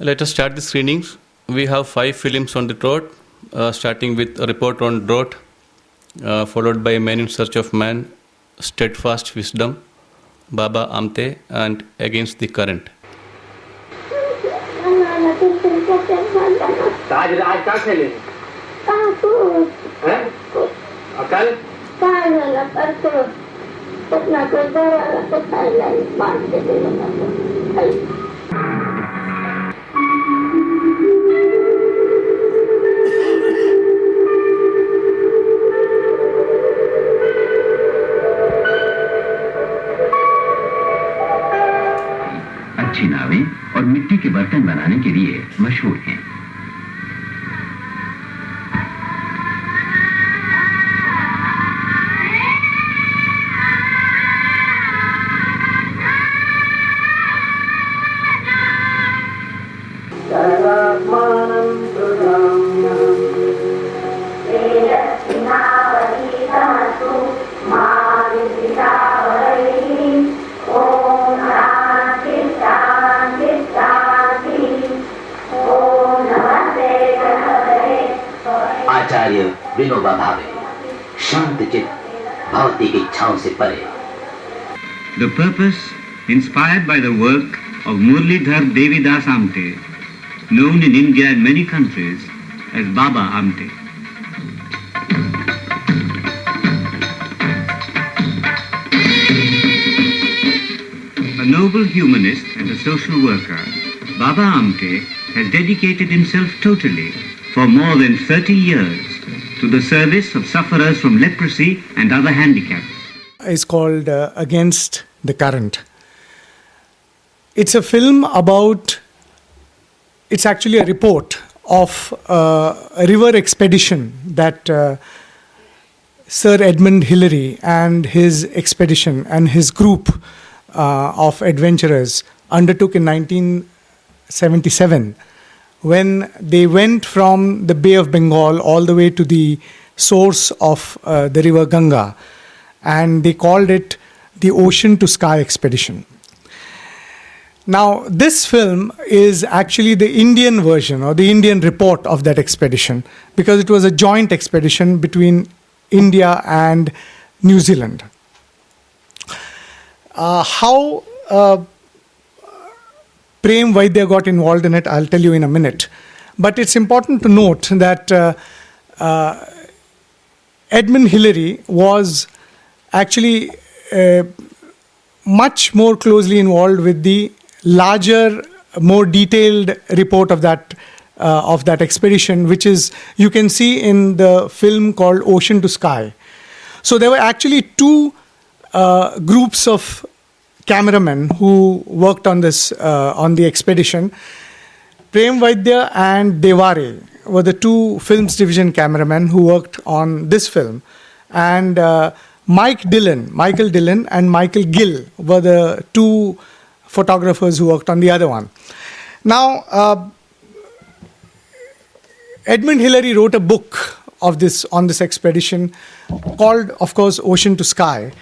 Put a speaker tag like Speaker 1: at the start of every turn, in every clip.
Speaker 1: Let us start the screenings. We have 5 films on the road, starting with a report on drought, followed by Men in Search of Man, Steadfast Wisdom, Baba Amte, and Against the Current.
Speaker 2: अच्छी नावें और मिट्टी के बर्तन बनाने के लिए मशहूर हैं। आचार्य विनोबा भावे, शांत चित्त, भौतिक इच्छाओं से परे।
Speaker 3: The purpose inspired by the work of Murlidhar Devidas Amte, known in India and many countries as Baba Amte. A noble humanist and a social worker, Baba Amte has dedicated himself totally for more than 30 years to the service of sufferers from leprosy and other handicaps.
Speaker 4: It's called Against the Current. It's a film about, it's actually a report of a river expedition that Sir Edmund Hillary and his expedition and his group of adventurers undertook in 1977, when they went from the Bay of Bengal all the way to the source of the river Ganga, and they called it the Ocean to Sky Expedition. Now, this film is actually the Indian version or the Indian report of that expedition, because it was a joint expedition between India and New Zealand. How Prem Vaidya got involved in it, I'll tell you in a minute. But it's important to note that Edmund Hillary was actually much more closely involved with the larger, more detailed report of that expedition, which is, you can see in the film called Ocean to Sky. So there were actually 2 groups of cameramen who worked on this on the expedition. Prem Vaidya and Devare were the 2 films division cameramen who worked on this film, and Michael Dillon and Michael Gill were the 2 photographers who worked on the other one. Now, Edmund Hillary wrote a book on this expedition called, of course, Ocean to Sky,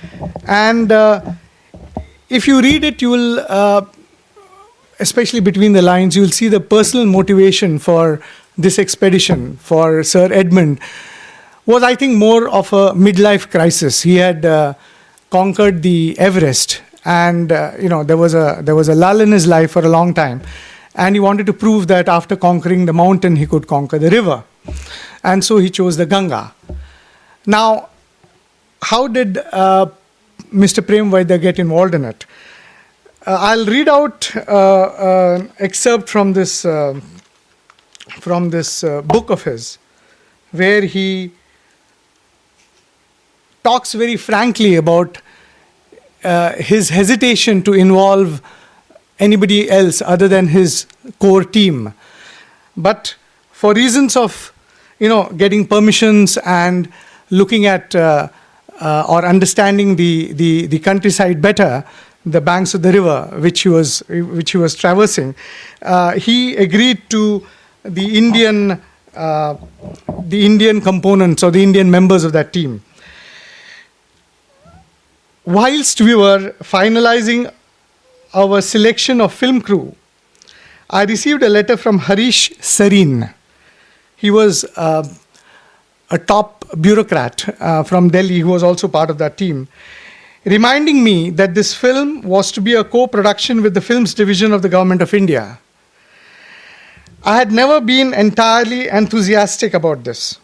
Speaker 4: and if you read it, you will, especially between the lines, you will see the personal motivation for this expedition for Sir Edmund was, I think, more of a midlife crisis. He had conquered the Everest, and there was a lull in his life for a long time, and he wanted to prove that after conquering the mountain, he could conquer the river, and so he chose the Ganga. Now, how did Mr. Prem Vaidya get involved in it? I'll read out an excerpt from this book of his, where he talks very frankly about his hesitation to involve anybody else other than his core team. But for reasons of, getting permissions and looking at or understanding the countryside better, the banks of the river which he was traversing, he agreed to the Indian components or the Indian members of that team. Whilst we were finalizing our selection of film crew, I received a letter from Harish Sareen. He was a top bureaucrat from Delhi who was also part of that team, reminding me that this film was to be a co-production with the Films Division of the Government of India. I had never been entirely enthusiastic about this.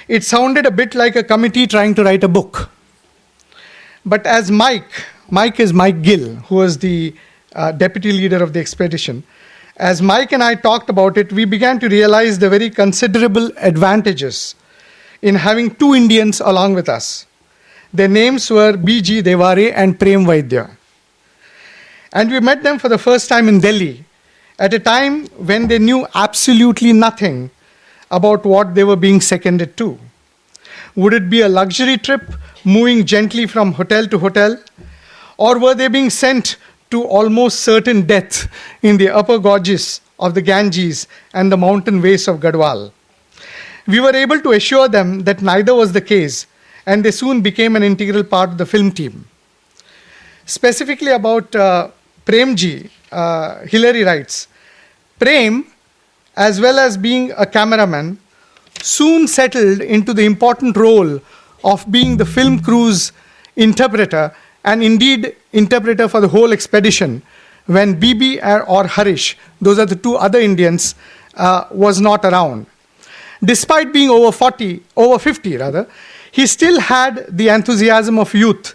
Speaker 4: It sounded a bit like a committee trying to write a book. But as Mike is Mike Gill, who was the deputy leader of the expedition, as Mike and I talked about it, we began to realize the very considerable advantages in having two Indians along with us. Their names were B.G. Devare and Prem Vaidya. And we met them for the first time in Delhi at a time when they knew absolutely nothing about what they were being seconded to. Would it be a luxury trip, moving gently from hotel to hotel? Or were they being sent to almost certain death in the upper gorges of the Ganges and the mountain wastes of Gadwal? We were able to assure them that neither was the case, and they soon became an integral part of the film team. Specifically about Premji, Hillary writes, Prem, as well as being a cameraman, soon settled into the important role of being the film crew's interpreter, and indeed interpreter for the whole expedition, when Bibi or Harish, those are the two other Indians, was not around. Despite being over 50, he still had the enthusiasm of youth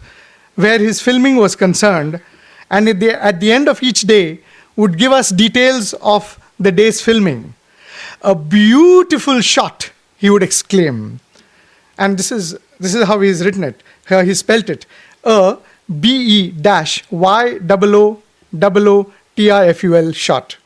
Speaker 4: where his filming was concerned, and at the end of each day would give us details of the day's filming. A beautiful shot, he would exclaim. And this is how he's written it. Here he spelt it. A B-E-Y-O-O-O-T-I-F-U-L shot.